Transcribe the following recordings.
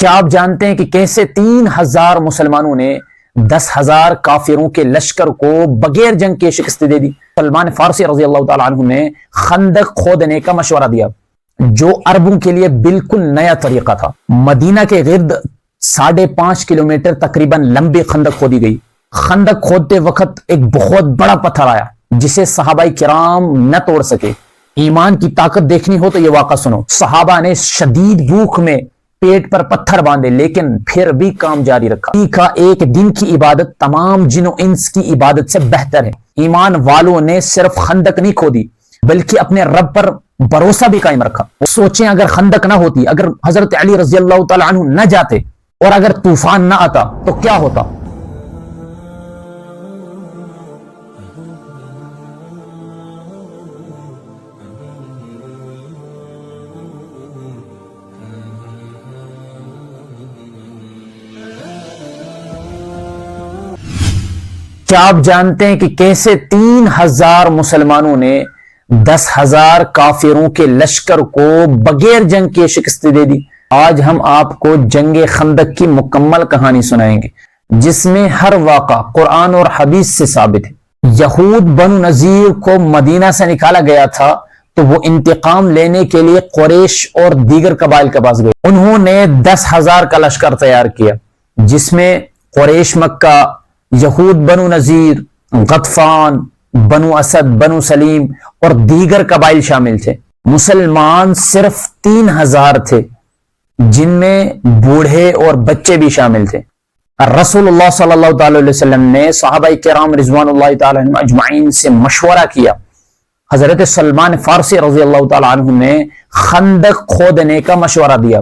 کیا آپ جانتے ہیں کہ کیسے 3000 مسلمانوں نے 10,000 کافروں کے لشکر کو بغیر جنگ کے شکست دے دی؟ سلمان فارسی رضی اللہ تعالیٰ عنہ نے خندق کھودنے کا مشورہ دیا جو عربوں کے لیے بالکل نیا طریقہ تھا۔ مدینہ کے گرد 5.5 کلومیٹر تقریباً لمبی خندق کھودی گئی۔ خندق کھودتے وقت ایک بہت بڑا پتھر آیا جسے صحابہ کرام نہ توڑ سکے۔ ایمان کی طاقت دیکھنی ہو تو یہ واقعہ سنو۔ صحابہ نے شدید بھوک میں پیٹ پر پتھر باندھے لیکن پھر بھی کام جاری رکھا۔ ایک دن کی عبادت تمام جن و انس کی عبادت سے بہتر ہے۔ ایمان والوں نے صرف خندق نہیں کھودی بلکہ اپنے رب پر بھروسہ بھی قائم رکھا۔ سوچیں اگر خندق نہ ہوتی، اگر حضرت علی رضی اللہ تعالیٰ عنہ نہ جاتے اور اگر طوفان نہ آتا تو کیا ہوتا؟ کیا آپ جانتے ہیں کہ کیسے 3000 مسلمانوں نے 10,000 کافروں کے لشکر کو بغیر جنگ کے شکست دے دی؟ آج ہم آپ کو جنگ خندق کی مکمل کہانی سنائیں گے جس میں ہر واقعہ قرآن اور حدیث سے ثابت ہے۔ یہود بنو نذیر کو مدینہ سے نکالا گیا تھا تو وہ انتقام لینے کے لیے قریش اور دیگر قبائل کے پاس گئے۔ انہوں نے 10,000 کا لشکر تیار کیا جس میں قریش مکہ، یہود بنو نذیر، غطفان، بنو اسد، بنو سلیم اور دیگر قبائل شامل تھے۔ مسلمان صرف 3,000 تھے جن میں بوڑھے اور بچے بھی شامل تھے۔ رسول اللہ صلی اللہ تعالی علیہ وسلم نے صحابہ کرام رضوان اللہ تعالی عنہم اجمعین سے مشورہ کیا۔ حضرت سلمان فارسی رضی اللہ تعالی عنہ نے خندق کھودنے کا مشورہ دیا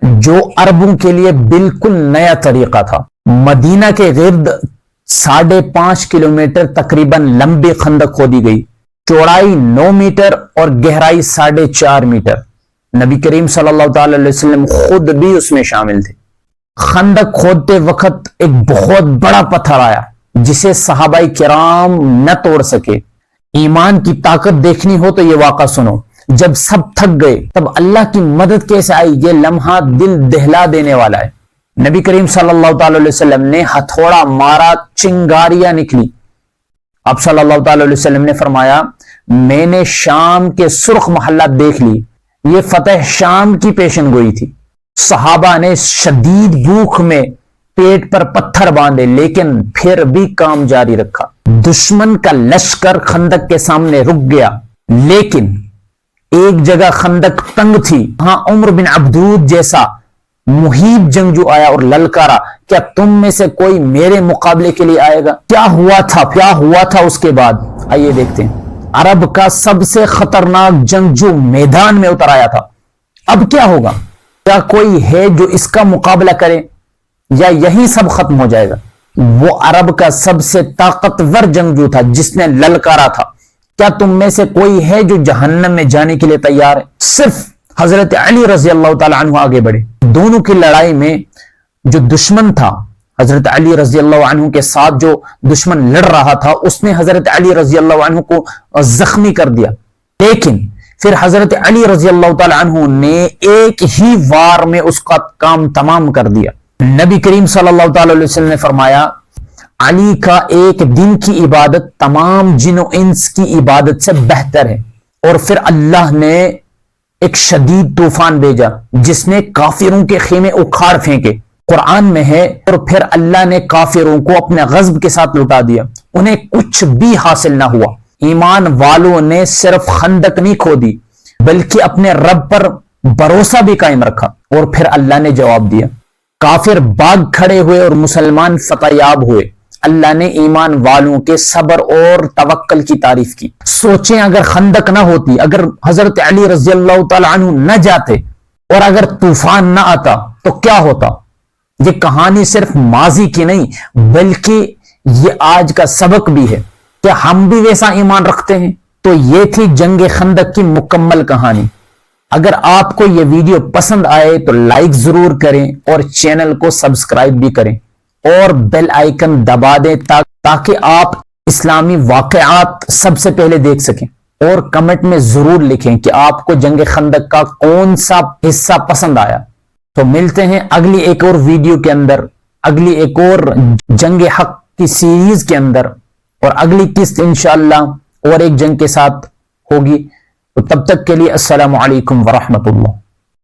جو عربوں کے لیے بالکل نیا طریقہ تھا۔ مدینہ کے گرد 5.5 کلومیٹر تقریباً لمبی خندق کھودی گئی، چوڑائی 9 میٹر اور گہرائی 4.5 میٹر۔ نبی کریم صلی اللہ تعالی علیہ وسلم خود بھی اس میں شامل تھے۔ خندق کھودتے وقت ایک بہت بڑا پتھر آیا جسے صحابہ کرام نہ توڑ سکے۔ ایمان کی طاقت دیکھنی ہو تو یہ واقعہ سنو۔ جب سب تھک گئے تب اللہ کی مدد کیسے آئی؟ یہ لمحہ دل دہلا دینے والا ہے۔ نبی کریم صلی اللہ تعالی علیہ وسلم نے ہتھوڑا مارا، چنگاریاں نکلی۔ اب صلی اللہ تعالی علیہ وسلم نے فرمایا، میں نے شام کے سرخ محلات دیکھ لی۔ یہ فتح شام کی پیشن گوئی تھی۔ صحابہ نے شدید بھوک میں پیٹ پر پتھر باندھے لیکن پھر بھی کام جاری رکھا۔ دشمن کا لشکر خندق کے سامنے رک گیا لیکن ایک جگہ خندق تنگ تھی، وہاں عمر بن عبدود جیسا محیب جنگجو آیا اور للکارا، کیا تم میں سے کوئی میرے مقابلے کے لیے آئے گا؟ کیا ہوا تھا اس کے بعد؟ آئیے دیکھتے ہیں۔ عرب کا سب سے خطرناک جنگجو میدان میں اتر آیا تھا۔ اب کیا ہوگا؟ کیا کوئی ہے جو اس کا مقابلہ کرے یا یہی سب ختم ہو جائے گا؟ وہ عرب کا سب سے طاقتور جنگجو تھا جس نے للکارا تھا، کیا تم میں سے کوئی ہے جو جہنم میں جانے کے لیے تیار ہے؟ صرف حضرت علی رضی اللہ تعالی عنہ آگے بڑھے۔ دونوں کی لڑائی میں جو دشمن تھا، حضرت علی رضی اللہ عنہ کے ساتھ جو دشمن لڑ رہا تھا، اس نے حضرت علی رضی اللہ عنہ کو زخمی کر دیا، لیکن پھر حضرت علی رضی اللہ تعالی عنہ نے ایک ہی وار میں اس کا کام تمام کر دیا۔ نبی کریم صلی اللہ تعالی علیہ وسلم نے فرمایا، علی کا ایک دن کی عبادت تمام جن و انس کی عبادت سے بہتر ہے۔ اور پھر اللہ نے ایک شدید طوفان بھیجا جس نے کافروں کے خیمے اکھاڑ پھینکے، قرآن میں ہے، اور پھر اللہ نے کافروں کو اپنے غضب کے ساتھ لٹا دیا، انہیں کچھ بھی حاصل نہ ہوا۔ ایمان والوں نے صرف خندق نہیں کھودی بلکہ اپنے رب پر بھروسہ بھی قائم رکھا، اور پھر اللہ نے جواب دیا۔ کافر بھاگ کھڑے ہوئے اور مسلمان فتح یاب ہوئے۔ اللہ نے ایمان والوں کے صبر اور توکل کی تعریف کی۔ سوچیں اگر خندق نہ ہوتی، اگر حضرت علی رضی اللہ تعالی عنہ نہ جاتے اور اگر طوفان نہ آتا تو کیا ہوتا؟ یہ کہانی صرف ماضی کی نہیں بلکہ یہ آج کا سبق بھی ہے۔ کیا ہم بھی ویسا ایمان رکھتے ہیں؟ تو یہ تھی جنگ خندق کی مکمل کہانی۔ اگر آپ کو یہ ویڈیو پسند آئے تو لائک ضرور کریں اور چینل کو سبسکرائب بھی کریں اور بیل آئیکن دبا دیں تاکہ آپ اسلامی واقعات سب سے پہلے دیکھ سکیں۔ اور کمنٹ میں ضرور لکھیں کہ آپ کو جنگ خندق کا کون سا حصہ پسند آیا۔ تو ملتے ہیں اگلی ایک اور ویڈیو کے اندر، اگلی ایک اور جنگ حق کی سیریز کے اندر، اور اگلی قسط انشاءاللہ اور ایک جنگ کے ساتھ ہوگی۔ تو تب تک کے لیے السلام علیکم ورحمۃ اللہ۔